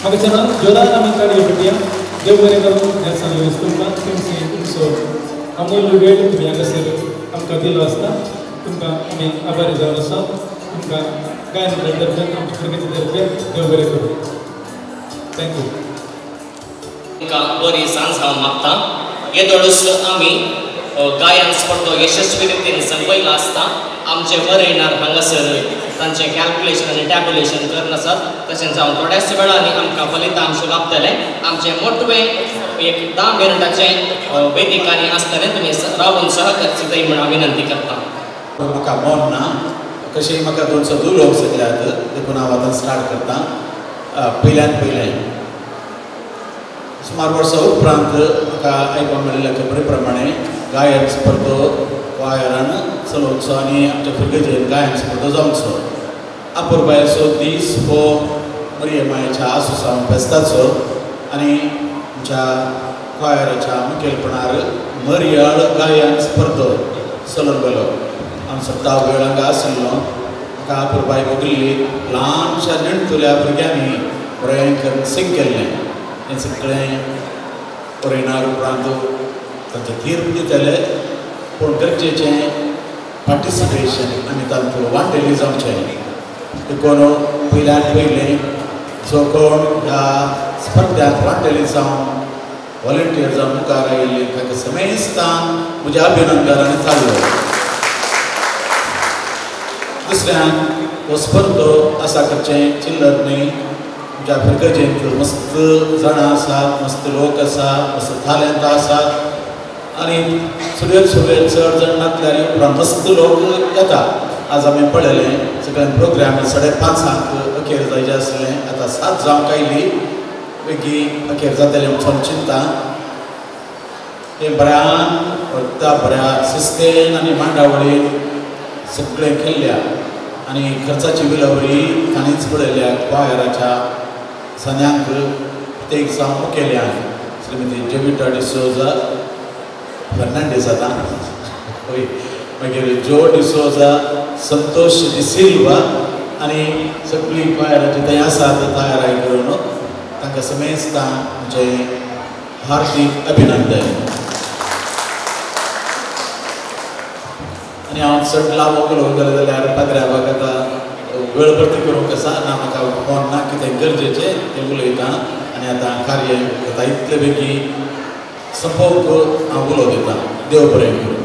म्हाका चला जोरान आमी काडयो फुटया देव बरें करून ह्या सर्वीस तुमकां तुमचो अमूल्य वेळ तुमी हांगासर आमकां दिलो आसता तुमकां आमी आभारी जावन आसा तुमकां गायन तर्फे आमच्या भुरग्याच्या तर्फे देव बरें करूं थँक्यू तुमकां बरी सांज हांव मागता येदोळूच आमी गायन स्पर्धो यशस्वी रितीन संपयला आसता आमचे वरयणार हांगासर तांचें कॅल्क्युलेशन आनी टॅब्युलेशन करन आसात तशेंच हांव थोड्याच वेळांनी आमकां फलितांश लाभतले आमचें मोठवें एक 10 मिनटाचें वेदिकांनी आसतलें तुमी रावून सहकार्य जाय म्हण हांव विनंती करता म्हाका मोन ना कशेंय म्हाका 202 लोक सगळ्यात देखून हांव आतां स्टार्ट करता पयल्यान पयलें सुमार वर्सां उपरांत म्हाका आयकूंक मेळिल्ल्या खबरे प्रमाणे गायन स्पर्धो वायरान चलोवचो आनी आमच्या भुरग्याचेर गायन स्पर्धो जावचो आपुरबायेचो दीस हो मरियमायेच्या आसुसांव फेस्ताचो आनी आमच्या क्वायराच्या मुखेलपणार मरियाळ गायन स्पर्धो चलोवन गेलो हांव सद्दां वेळ हांगा आशिल्लो म्हाका आपुरबाय बगली ल्हानशा नेणतुल्या भुरग्यांनी बरें करून सिंग केल्लें हें सगळें बरयणार उपरांत तांचें तीर्प दितले पूण गरजेचें पार्टिसिपेशन आनी तातूंत वांटेली जावचें देखून पयल्यान पयलें जो कोण ह्या स्पर्धांत वांटेली जावन वॉलंटियर जावन मुखार आयिल्ले ताका समेस्तान म्हजें अभिनंदन आनी चालू दुसऱ्यान हो स्पर्धो आसा करचें चिल्लर न्ही तुमच्या भुरग्याचेंत मस्त जाणां आसात मस्त लोक आसात मस्त थाल्यांत आसात आनी सगळ्यात चड जाण नातल्यार उपरांत मस्त लोक येतात आज आमी पळयलें सगळ्यान प्रोग्राम 5:30 अखेर जायचें आसलें आतां 7 जावंक आयली बेगी अखेर जातलें म्हणून हांव चिंत्ता हें बऱ्या शिस्तेन आनी मांडावळीन सगळें केल्ल्या आनी खर्चाची विलवरी तांणीच पळयल्या क्वायराच्या सन्यांक प्रत्येक जावं मुखेल्यान श्रीमती जेविटा डिसोजा फर्नांडीस आतां हय मागीर जो डिसोजा संतोष डिसिल्वा आनी सगळीं क्वायराची थंय आसात तयाराय करून तांकां समेस्तां म्हजें हार्दीक अभिनंदन आनी हांव चड लांब उलोवंक गेलो जाल्यार पाद्र्याक आतां वेळ भरती करूंक आसा ना म्हाका फोन ना कितें गरजेचें तें उलयतां आनी आतां कार्य आतां इतले बेगी संपोवंक हांव उलो दितां देव बरें करूं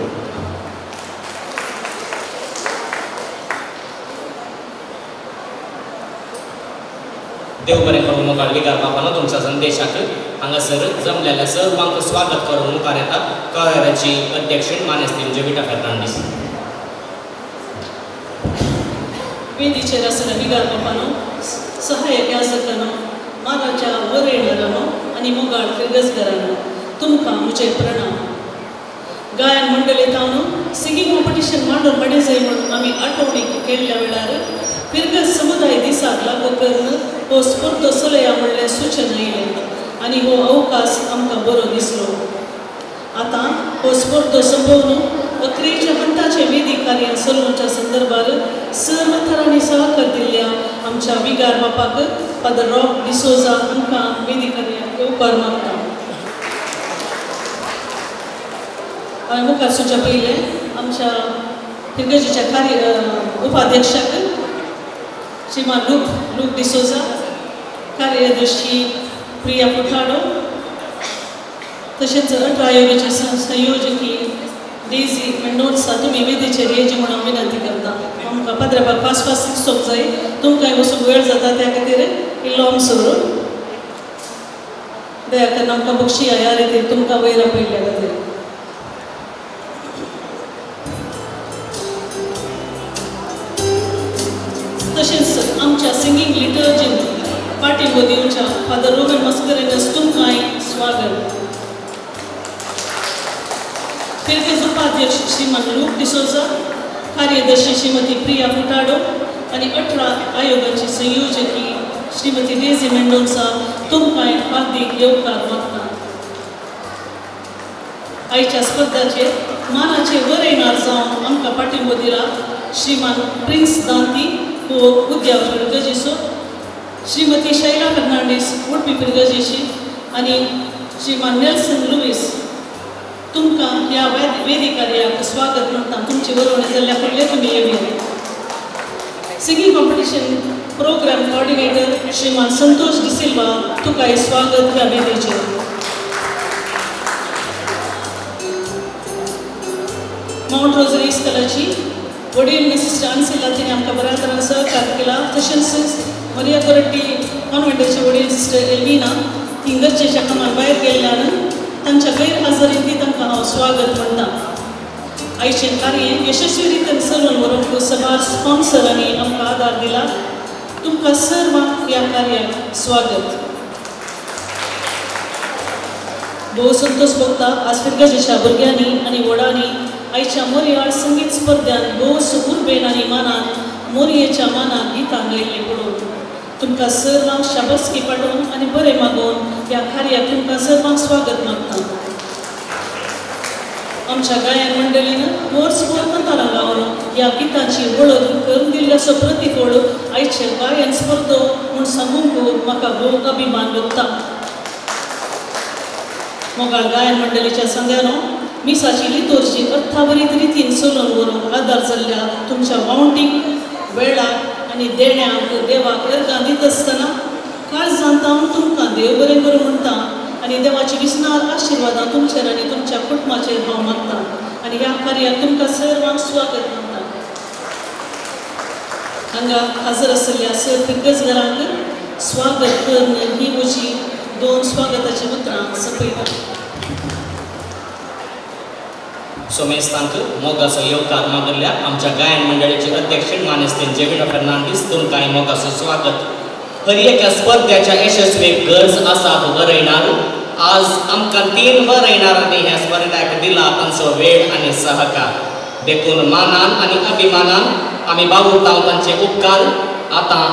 देव बरें करून मुखार विकार बापानो तुमच्या संदेशाक हांगासर जमलेल्या सर्वांक स्वागत करून मुखार येतात क्वायराची अध्यक्षीण मानेस्तीन जेविटा फर्नांडीस वेदीचेर आसले विगार बापानो सहाय्यक याजकानो माराच्या वर येणारानो आनी मोगाळ फिरगजगरानो तुमकां म्हजे प्रणाम गायन मंडळींत हांव सिंगींग कॉम्पिटिशन मांडून मडे जाय म्हणून आमी आठवणीक केल्ल्या वेळार फिरगज समुदाय दिसाक लागू करून हो स्पर्धो चलया म्हणलें सूचन आयलें आनी हो अवकाश आमकां बरो दिसलो आतां हो स्पर्धो संपवन अकरेच्या अंताचे वेदी कार्य चलोवच्या संदर्भात सर्व थरांनी सहकार दिल्ल्या आमच्या विगार बापाक फादर रॉक डिसोजा हांकां वेदी कार्याक उपकार मागता हांवें मुखार सुच्या पयलें आमच्या फिरगजीच्या कार्य उपाध्यक्षाक श्रीमान लूक डिसोजा कार्यदर्शी प्रिया फुटाडो तशेंच अठरा आयोगाचे संयोजकी डेझी मेंडोन्सा तुमी वेदीचेर येवची म्हणून हांव विनंती करता आमकां पाद्र्यापाक फास्ट दिसोंक जाय तुमकांय वचूंक वेळ जाता त्या खातीर इल्लो आमचो दया करून आमकां बक्षी ह्या रितीन तुमकां वयर आपयल्ल्या खातीर तशेंच आमच्या सिंगींग लिटर्जीन पाठिंबो दिवच्या फादर रोहन मस्करेनस तुमकांय स्वागत फिरगज उपाध्यक्ष श्रीमान लूक डिसोजा कार्यदर्शी श्रीमती प्रिया फुटाडो आनी 18 आयोगाची संयोजकी श्रीमती डेझी मेंडोन्सा तुमकांय हार्दिक येवकार मागता आयच्या स्पर्धाचेर मानाचे वरयणार जावन आमकां पाठिंबो दिला श्रीमान प्रिन्स दांती हो उद्या फिरगजीचो श्रीमती शैला फर्नांडीस उडपी पिरगजेची आणि श्रीमान नेल्सन लुईस तुमकां ह्या वेदिकार्याक स्वागत म्हणटा तुमची बरोवणी जाल्ल्या फुडले तुमी येवी सिंगिंग कॉम्पिटिशन प्रोग्राम कोऑर्डिनेटर श्रीमान संतोष डिसिल्वा तुकाय स्वागत ह्या वेदिचेर माउंट रोजरी इस्कॉलाची वडील मिसेस चान्सिला तिने आमकां बऱ्या तरेन सहकार केला तशेंच मरिया कोरट्टी कॉन्व्हेंटाची वडील सिस्टर एल्विना ती गरजेच्या कामार भायर गेल्ल्यान तांच्या गैरहजेरीन ती तांकां हांव स्वागत म्हणटा आयचें कार्य यशस्वी रितीन चलोवन व्हरूंक सभा स्पॉन्सरांनी आमकां आदार दिला तुमकां सर्वांक ह्या कार्याक स्वागत भोव संतोष भोगता आज फिरगजेच्या भुरग्यांनी आनी व्हडांनी आयच्या मोरयाळ संगीत स्पर्धांत भोव उर्बेन आनी मानान मोरयेच्या मानान गितां गायल्लीं पळोवन तुमकां सर्वांक शाबासकी पाठोवन आनी बरें मागोवन ह्या कार्याक तुमकां सर्वांक स्वागत मागता आमच्या गायन मंडळीन वर्सभर कतारां गावन ह्या गितांची वळख करून दिल्ल्याचो प्रतिफळ आयचे गायन स्पर्धो म्हूण सांगूंक म्हाका भोव अभिमान भोगता मोगाळ गायन मंडळीच्या संग्यानो मिसाची लितोर्जी अर्थावरीत रितीन चलोवन व्हरूंक आदार जाल्ल्या तुमच्या वावंटीक वेळाक आनी देण्याक देवाक अर्गां दित आसतना काळजांत हांव तुमकां देव बरें करूं म्हणटा आनी देवाची विस्नार आशिर्वादां तुमचेर आनी तुमच्या कुटुंबाचेर हांव मागता आनी ह्या कार्याक तुमकां सर्वांक स्वागत म्हणटा हांगा हजर आशिल्ल्या सर फिरगजगरांक स्वागत करून ही म्हजी 2 स्वागताची उतरां सपयता सोमेस्तांक मोगाचो येवकार मागिल्ल्या आमच्या गायन मंडळीचे अध्यक्ष मानेस्तेन जेविना फर्नांडीस तुमकां मोगाचो स्वागत हर एका स्पर्धेच्या यशस्वी गरज आसात बरयणार आज आमकां 3 बरयणारांनी ह्या स्पर्धेक दिला तांचो वेळ आनी सहकार देखून मानान आनी अभिमानान आमी बावुरतांव तांचे उपकार आतां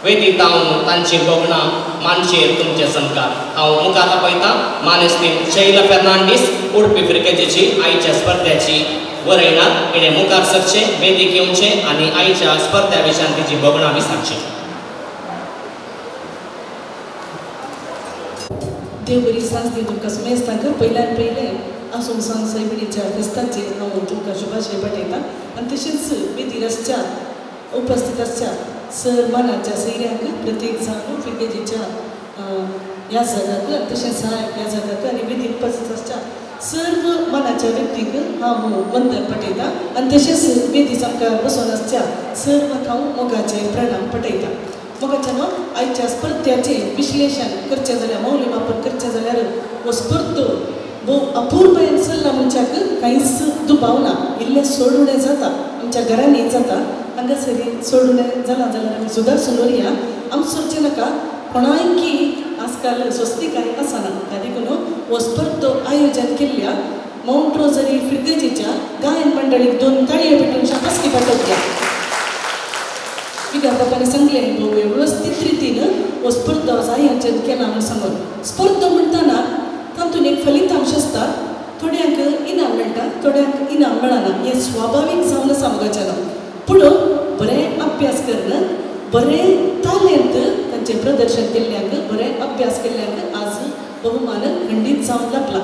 वेदितावन तांची भोगणां मानशेर तुमचे संकार हांव मुखार आपयतां मानेस्तेन शैला फर्नांडीस उडपी फिरगजेची आयच्या स्पर्धेची बरयणार तिणें मुखार सरचें वेदीक येवचें आनी आयच्या स्पर्धा विशयान तिची भोगणां विचारची देव बरी सांज दी तुमकां सुमेस्तांक पयल्यान पयलें आसून सांग सैबिणीच्या फेस्ताचेर हांव तुमकां शुभाशय पाठयतां आनी तशेंच वेदीर आसच्या उपस्थित आसच्या सर मानाच्या सैऱ्यांक प्रत्येक जाण फिरगेजीच्या ह्या जगाक तशेंच सहायक ह्या जगाक आनी वेदीर उपस्थित आसच्या सर्व मानाच्या व्यक्तीक हांव वंदन पाठयतां आनी तशेंच वेदीर आमकां बसून आसच्या सर्वांक हांव मोगाचे प्रणाम पाठयतां मोगाच्यान आयच्या स्पर्ध्याचें विश्लेशण करचें जाल्यार मौल्यमापन करचें जाल्यार हो स्पर्धो भोव अपूर्वयेन चल्ला मनशाक कांयच दुबाव ना इल्लें सोडुणें जाता आमच्या घरांनी जाता हांगासरी सोडुणें जालां जाल्यार आमी सुदारसून व्हरया आमचो सोडचें नाका कोणायकी आजकाल स्वस्तिकाय आसना त्या देखून हो स्पर्धो आयोजन केल्ल्या माउंट रोजरी फिरगजेच्या गायन मंडळीक 2 ताळयो भेटून शाबासकी पाठवल्या विकार बापाने सांगलें भोव वेवस्थीत रितीन हो स्पर्धो आयोजन केला म्हूण सांगून स्पर्धो म्हणटना तातूंत एक फलितांश आसता थोड्यांक इनाम मेळटा थोड्यांक इनाम मेळना हें स्वाभावीक जावन आसा मोगाच्यान पूण बरें अभ्यास करून बरें तालेंत तांचें प्रदर्शन केल्ल्यांक बरें अभ्यास केल्ल्यांक आज बहुमान खंडीत जावन लाभला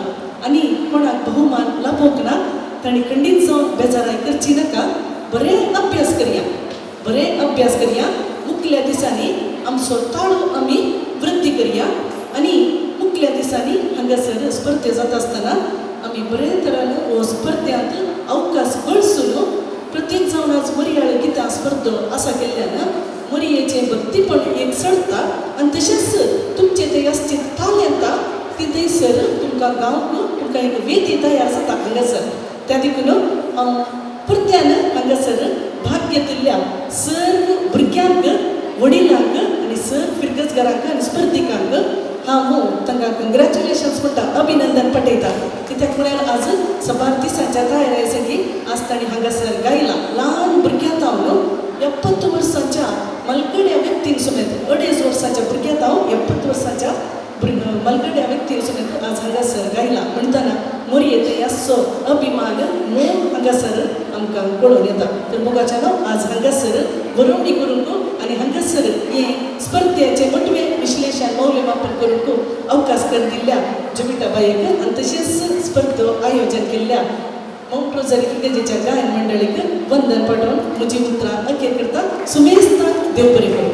आनी कोणाक बहुमान लाभोंक ना तांणी खंडीत जावन बेजाराय करची नाका बरें अभ्यास करया मुखल्या दिसांनी आमचो ताळो आमी वृद्धी करया आनी मुखल्या दिसांनी हांगासर स्पर्धे जाता आसतना आमी बरें तरान हो स्पर्ध्यांत अवकाश गळसून प्रत्येक जावन आज मोरयाळ गितां स्पर्धो आसा केल्ल्यान मोरयेचें भक्तीपण एक चडटा आनी तशेंच तुमचें तें आसचें तालेंता ती थंयसर तुमकां गावूंक तुमकां एक वेदी तयार जाता हांगासर त्या देखून हांव परत्यान हांगासर भाग घेतिल्ल्या सर्व भुरग्यांक वडिलांक आनी सर फिरगजगरांक आनी स्पर्धिकांक हांव तांकां कंग्रॅच्युलेशन्स म्हणटा अभिनंदन पाठयता कित्याक म्हळ्यार आज सबार दिसांच्या तयारे सगळी आज तांणी हांगासर गायला ल्हान भुरग्यांत हांव 70 वर्सांच्या मलगड्या व्यक्तींक समेत 2.5 वर्सांच्या भुरग्यांत हांव 70 वर्सांच्या मलगड्या व्यक्तींक समेत आज हांगासर गायला म्हणटना मोरये यासो अभिमान मोग हांगासर आमकां कळून येता तर मोगाच्यान आज हांगासर बरोवणी करूंक आनी हांगासर हें खूप अवकाश करून दिल्या जुमिटाबाईक आणि तसेच स्पर्धो आयोजन केल्या माउंट रोझरी फ्रिगेजीच्या गायन मंडळीक वंदन पाठवून म्हजी उतरां अखेर करता सुमेस्ता देव बरें करूं.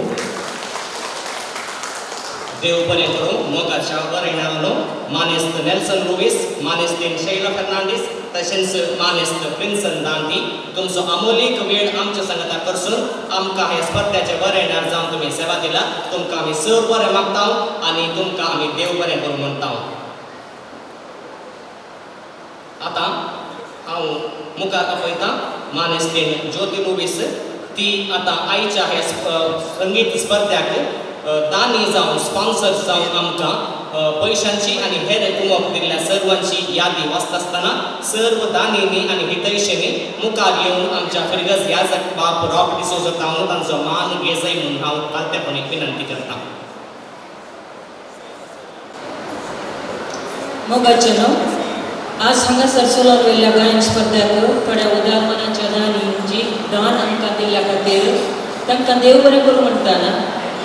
देव बरें करूं. मोगाच्या वरेणारो मानेस्त नेल्सन लुईस, मानेस्तीन शैला फर्नांडीस, तशेंच मानेस्त प्रिन्सन दांती तुमचो अमोलीक वेळ आमच्या संगता करसून आमकां हे स्पर्धेचे वरेणार जावन तुमी सेवा दिला. तुमकां आमी सर बरें मागता आनी तुमकां आमी देव बरें करूं म्हणटा. आतां हांव मुखार आपयता मानेस्तीन ज्योती लुईस. ती आतां आयच्या हे संगीत स्पर्ध्याक दानी जावन स्पॉन्सर जावन आमकां पैशांची आनी हेर कुमक दिल्ल्या सर्वांची यादी वाचता आसतना सर्व दानींनी आनी हितैशेंनी मुखार येवन आमच्या फिरगस याजक बाब रॉक डिसोजा जावन तांचो मान घेजय म्हणून हांव कालतेपणी विनंती करतां. मोगाचेनो आज हांगासर चलोवन गेल्ल्या गायन स्पर्धेक थोड्या उदार मनाच्या दानींची दान आमकां दिल्ल्या खातीर तांकां देव बरें करूं म्हणटाना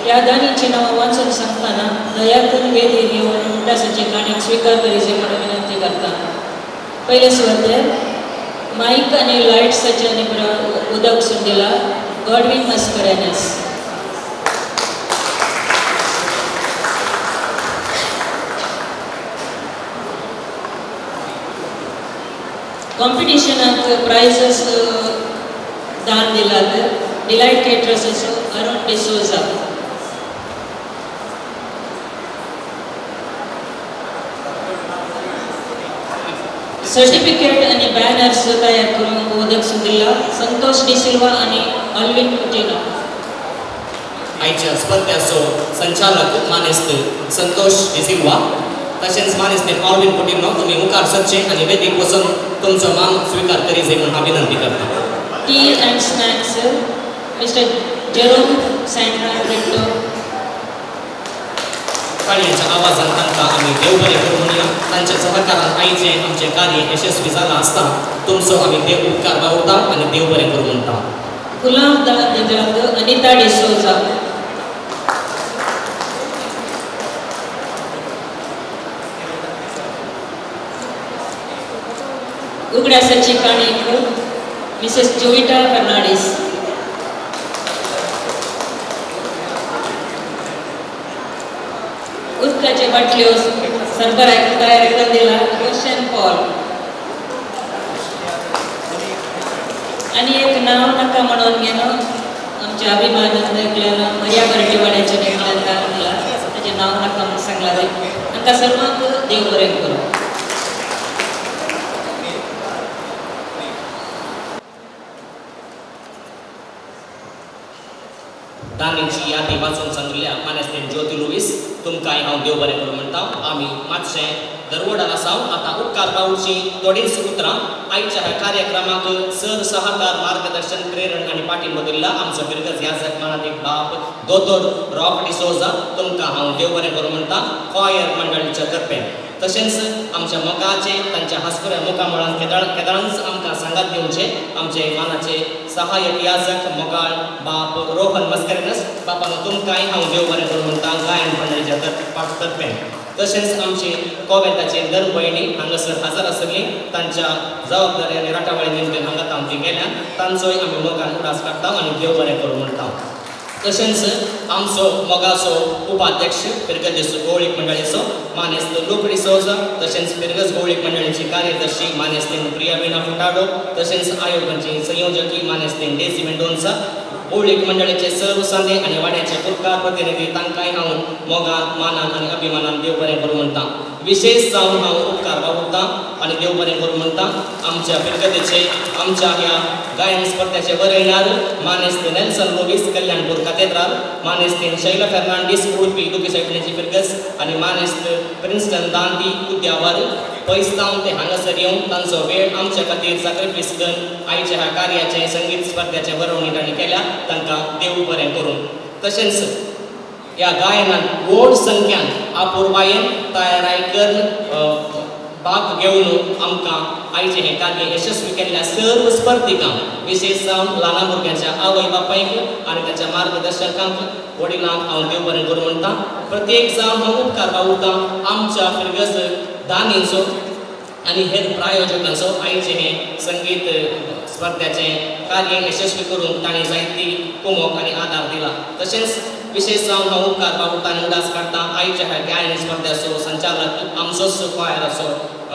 ह्या दानींची नांवां वाचून सांगताना दया करून वेदीर येवन उल्हासाची काणीक स्विकार करीचे म्हणून विनंती करता. पयले सुवातेर माईक आनी लायट्साचे आनी उदक सुरू दिला गॉडविन मस्करेनस. कॉम्पिटिशनाक प्रायझस दान दिलात delight caterers Arun D'Souza. Certificate आनी बॅनर्स तयार करून उदक सुदिल्ला संतोष डिसिल्वा आनी अल्विन कुटिनो. आयच्या स्पर्धेचो संचालक मानेस्त संतोष डिसिल्वा तशेंच मानेस्त ऑल्विन कुटिनो तुमी मुखार सरचे आनी वेदीक वचून तुमचो मान स्विकार करीचे म्हणून हांव विनंती करता. Tea and snacks mister Jerome Sandra रेक्टो. काणयेच्या आवाजान तांकां आमी देव बरें करूं म्हणया. तांच्या सहकारान आयचें आमचें कार्य यशस्वी जालां आसता. तुमचो आमी देव उपकार बावरता आनी देव बरें करूं म्हणटा. गुलाम दिदाक अनिता डिसोजा. उगड्यासाची काणीक मिसेस जोविटा फर्नांडीस. उदकाचे बाटल्यो सरबराक तयार करून दिला ओशन पॉल. आनी एक नांव नाका म्हणून गेलो आमच्या अभिमानान देखल्यान मर्या बर्टीवाड्याच्या देखल्यान लागला ताचें नांव नाका म्हणून सांगला तांकां सर्वांक देव बरें करूं. दानींची यादी वाचून सांगल्या मानेस्तीन ज्योती लुईस तुमकांय हांव देव बरें करूं म्हणटा. आमी मातशें दरवडार आसाव. आतां उपकार पावची थोडींच उतरां आयच्या ह्या कार्यक्रमाक सर सहकार मार्गदर्शन प्रेरण आनी पाठिंबो दिल्ला आमचो फिरगस याजक मानादीक बाब दोतोर रॉक डिसोजा तुमकां हांव देव बरें करूं म्हणटा कॉयर मंडळीच्या तर्फे. तशेंच आमच्या मोगाचे तांच्या हास्कुऱ्या मुखामळान केदारांच आमकां सांगात दिवचे आमचे मानाचे सहाय्यक याजक मोगाळ बाब रोहन मस्करेनस. बापानो तुमकांय हांव देव बरें करूं म्हणटा गायन मंडळीच्या तर्फे. तशेंच आमची कोवेंताची दर भयणी हांगासर हजर आसली तांच्या जबाबदारी आनी राटावळी निमतान हांगा तांती गेल्या तांचोय आमी मोगान उडास काडटा आनी देव बरें करूं म्हणटा. तशेंच आमचो मोगाचो उपाध्यक्ष फिरगस भौळीक मंडळीचो मानेस्त लूक डिसोजा. तशेंच फिरगस भौळीक मंडळीची कार्यदर्शी मानेस्तीन प्रियाविना फुटाडो. तशेंच आयोगाची संयोजकी मानेस्तीन डेसी मेंडोन्सा. भौळीक मंडळीचे सर्व सांदे आनी वाड्याचे पुरकार प्रतिनिधी तांकांय हांव मोगान मानान आनी अभिमानान देव बरें करूं म्हणटा. विशेष जावन हांव उपकार बावरता आनी देव बरें करूं म्हणटा आमच्या फिरगतेचे आमच्या ह्या गायन स्पर्धेचे बरयणार मानेस्त नेल्सन लुईस कल्याणपूर कॅथेड्रल, मानेस्तीन शैला फर्नांडीस उडपी दुकी सायबिणीची फिरगस आनी मानेस्त प्रिन्स्टन दांती उद्यावर पयसतावन ते हांगासर येवन तांचो वेळ आमच्या खातीर सॅक्रिफायस करून आयच्या ह्या कार्याचे संगीत स्पर्धेचे बरोवणी तांणी केल्या तांकां देव बरें करूं. तशेंच ह्या गायनान व्हड संख्यान आपुरबायेन तयाराय करून भाग घेवन आमकां आयचे हे कार्य यशस्वी केल्ल्या सर्व स्पर्धिकांक विशेश जावन ल्हान भुरग्यांच्या आवय बापायक आनी तांच्या मार्गदर्शकांक वडिलांक हांव देव बरें करूं म्हणटा. प्रत्येक जावन हांव उपकार बावुरता आमच्या फिरगस दानींचो आनी हेर प्रायोजकांचो आयचे हे संगीत स्पर्धाचें कार्य यशस्वी करून ताणें जायती कुमक आनी आदार दिला. तशेंच विशेष जावन हांव उपकार बावुरता आनी उदास काडटा आयच्या ह्या गायन स्पर्धेचो संचालक आमचोच क्वायराचो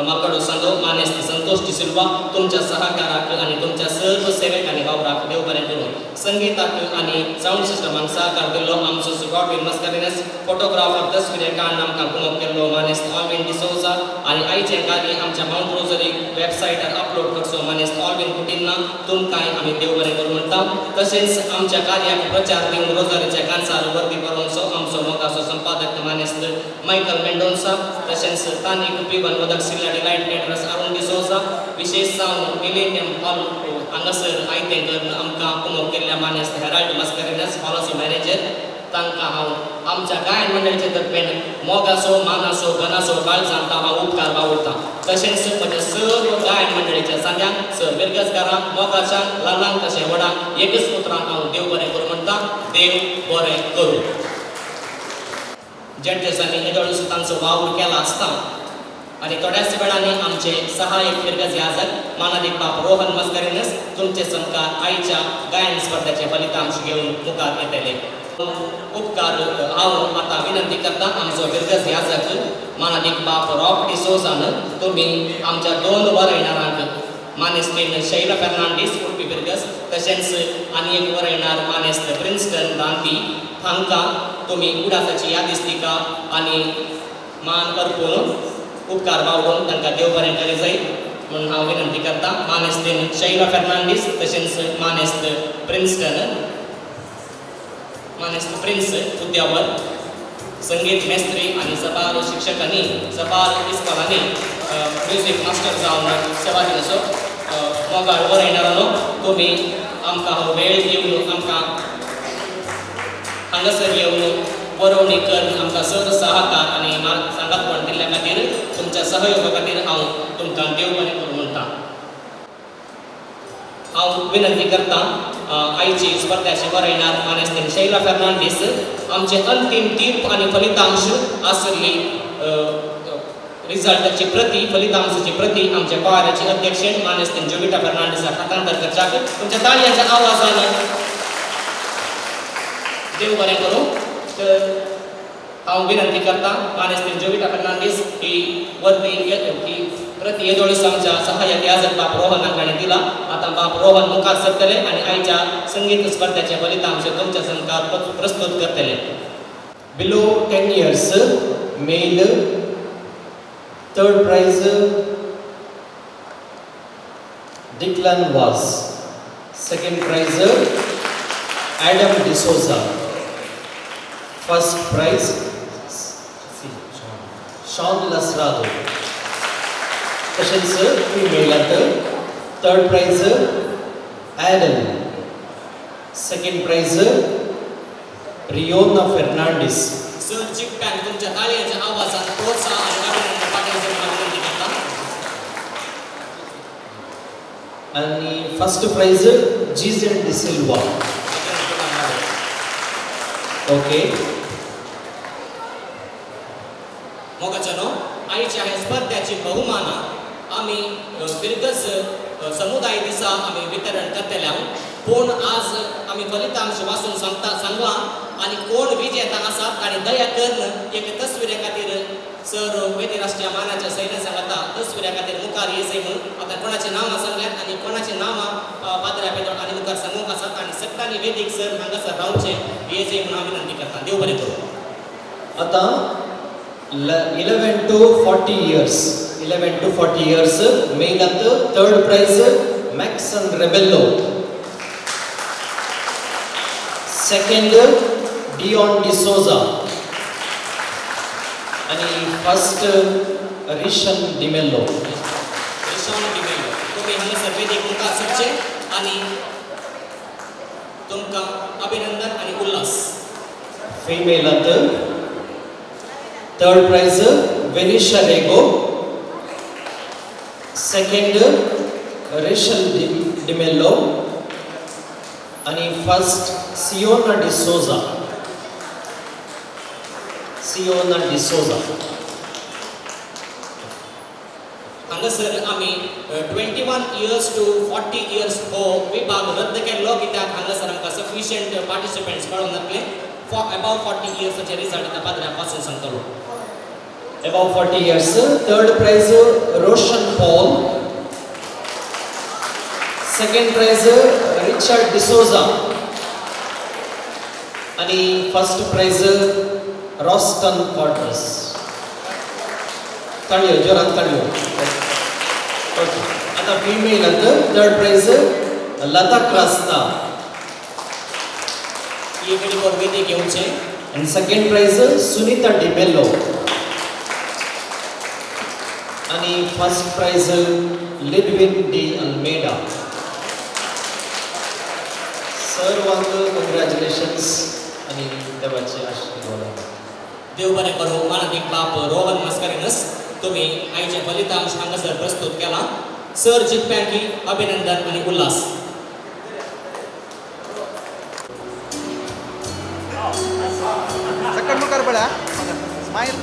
माकडो सांगो मानेस्ती संतोष डिसिल्वा तुमच्या सहकाराक आनी तुमच्या सर्व सेवेक आनी वावराक देव बरें करूं. संगीताक आनी साऊंड सिस्टमाक सहकार दिल्लो आमचो गॉडविन मस्कारेनस, फोटोग्राफर तस्विरेकान आमकां कुमक केल्लो मानेस्त ऑल्विन डिसोजा आनी आयचें कार्य आमच्या माउंट रोजरी वेबसायटार अपलोड करचो मानेस्त ऑल्विन कुटिन्ना तुमकांय आमी देव बरें करूं म्हणटा. तशेंच आमच्या कार्याक प्रचार दिवन रोजरीच्या कांसार वर्दी परोवचो आमचो मोगाचो संपादक मानेस्त मायकल मेंडोन्सा. तशेंच तांणी कुपीबन वदक डिलाइट कॅटरस अरुण डिसोजा. विशेष जावन मिलेनियम हॉल हांगासर आयतेकर आमकां कुमक केल्ल्या मानेस्त हेराल्ड मस्कारेनस हॉलाचो मॅनेजर तांकां हांव आमच्या गायन मंडळीचे तर्फेन मोगाचो मानाचो घनाचो काळजांत हांव उपकार बावुरता. तशेंच म्हज्या सर्व गायन मंडळीच्या सांग्यांक सर बिरगसकारांक मोगाच्यान ल्हानांक तशें व्हडांक एकच उतरान हांव देव बरें करूं म्हणटा. देव बरें करूं. जड्जसांनी येदोळ सुतांचो वावर केला आसता आनी थोड्याच वेळांनी आमचे सहाय्यक फिरगस याजक मानादीक बाब रोहन मस्कारेनस तुमचे संस्कार आयच्या गायन स्पर्धेचे फलितांश घेवन मुखार येतले. उपकार हांव आतां विनंती करता आमचो फिरगस याजक मानादीक बाब रॉक डिसोजान तुमी आमच्या 2 वरयणारांक मानेस्तीन शैला फेर्नांडीस उडपी फिरगस तशेंच आनी एक वरयणार मानेस्त प्रिन्स्टन दांती हांकां तुमी उडासाची यादिस्तिका आनी मान अर्पून उपकार बावडून तांकां देव बरें करें जाय म्हणून हांव विनंती करता. मानेस्तीन शैला फेर्नांडीस तशेंच मानेस्त प्रिन्स उद्यावर संगीत मेस्त्री आनी सबार शिक्षकांनी सबार इस्कॉलांनी म्युझिक मास्टर जावन सेवा दिवचो. मोगाळ वरयणारो तुमी आमकां हो वेळ दिवन आमकां हांगासर येवन बरोवणी करून आमकां सर सहकार आनी सांगातपण दिल्ल्या खातीर तुमच्या सहयोगा खातीर हांव तुमकां देव बरें करूं म्हणटा. हांव विनंती करता आयची स्पर्धाची वरयणार मानेस्तीन शैला फेर्नांडीस आमचे अंतीम तीर्प आनी फलितांश आसली रिजल्टाची प्रती फलितांशाची प्रती आमच्या क्वायराची अध्यक्षेन मानेस्तीन जोविटा फेर्नांडीसाक हस्तांतर करच्याक तुमच्या ताळयांच्या आवाजान देव बरें करूं. तर हांव विनंती करता मानेस्तीन जोविटा फेर्नांडीस ही वर्दी ही प्रती येदोळीस आमच्या सहाय्यक याजक बाब रोहनाक ताणें दिला. आतां बाब रोहन मुखार सरतले आनी आयच्या संगीत स्पर्धेचे फलितांश तुमच्या संस्कार प्रस्तुत करतले. Below 10 years, male, third prize, Declan Was. Second prize, Adam D'Souza. First prize, Sean Lasrado. तशेंच female third prize, Adam. Second prize, Riona Fernandes. सर चिकप्यान तुमच्या ताळयांच्या आवाजात प्रोत्साहन आनी अभिनंदन पाठवपाची विनंती करता. आणि फर्स्ट प्राइज जीजेन डिसिल्वा. ओके मोगाचनो आयच्या ह्या स्पर्धेची बहुमाना आमी बिरगस समुदाय दिसा आमी वितरण करतल्या. पूण आज आमी फलितांश वाचून सांगला आनी कोण विजेता आसात आनी दया करून एक तस्विरे खातीर सर वेदी राष्ट्रीय मानाच्या सैन्य सांगता तस्विरे खातीर मुखार येयचे म्हणून आतां कोणाचे नांवां सांगल्यात आनी कोणाचे नांवां पाद्र्या पेदोळ आनी मुखार सांगूंक आसात आनी सगळ्यांनी वेदीक सर हांगासर रावचे येयचे म्हणून हांव विनंती करता. देव बरें करूं. आता 11 to 40 years 11 to 40 years male at third prize Maxon Rebello. Second Dion D'Souza आणि फर्स्ट रिशन डिमेल्लो. तुम्ही हांगासर वेदीक मुखार सरचे आनी तुमकां अभिनंदन आनी उल्हास. Female at third prize Venetia Rego. Second Rachel D'Mello आणि फर्स्ट सियोना डिसोजा. हांगासर आमी 21 इयर्स टू 40 इयर्स हो विभाग रद्द केल्लो कित्याक हांगासर आमकां सफिशियंट पार्टिसिपंट्स मेळूंक नासले. अबाव 40 इयर्सचे रिजल्ट आतां पाद्र्या पासून सांगतलो. above 40 years. Third prize Roshan Paul. Second prize Richard D'Souza. आणि first prize Roston Quarters. ताळयो जोरात ताळयो. आता फीमेल नंतर third prize लता क्रास्ता. ये वर वेदी घेवचे. and second prize Sunita Di Mello. आणि first prize Lidwin D Almeida. सर्वांक कॉंग्रॅच्युलेशन्स आणि देवाचे आशीर्वाद. देव बरें करूं. माननीय बाप रोहन मस्करीनस तुम्ही आयचे फलितांश हांगासर प्रस्तुत केला. सर जितप्यांकी अभिनंदन आणि उल्हास. सकट मुखार पळा. स्माइल.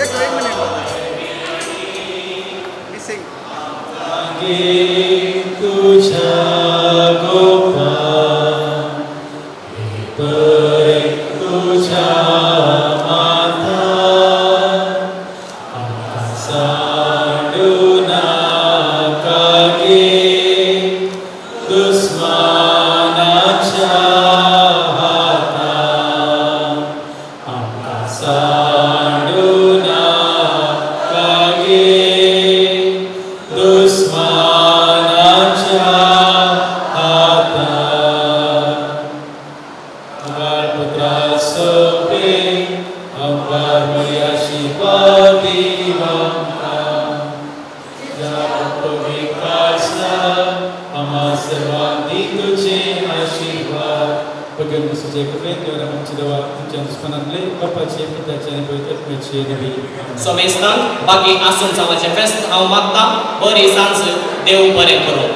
एक मिनिट मिसिंग. तुझ्या गोपाल तुझ्या माता सांडू नका गे दुश्मनाच्या हातात. आमका सांडू नका गे दुश्मनाच्या हातात. पुत्रा सोपे अवतार मर्याशी पादिवांका या विकासला आम्हा सर्वांनी तुझे आशीर्वाद. भगवान तुझे कृपे देवरा आमची देवा तुमच्या दुश्मनांतले बापाचे पिताचे आणि पवित्र आत्म्याचे नवी. सोमेस्तान बाकी आसून जावचे फेस्त हांव मागता. बरी सांज देव बरें करूं.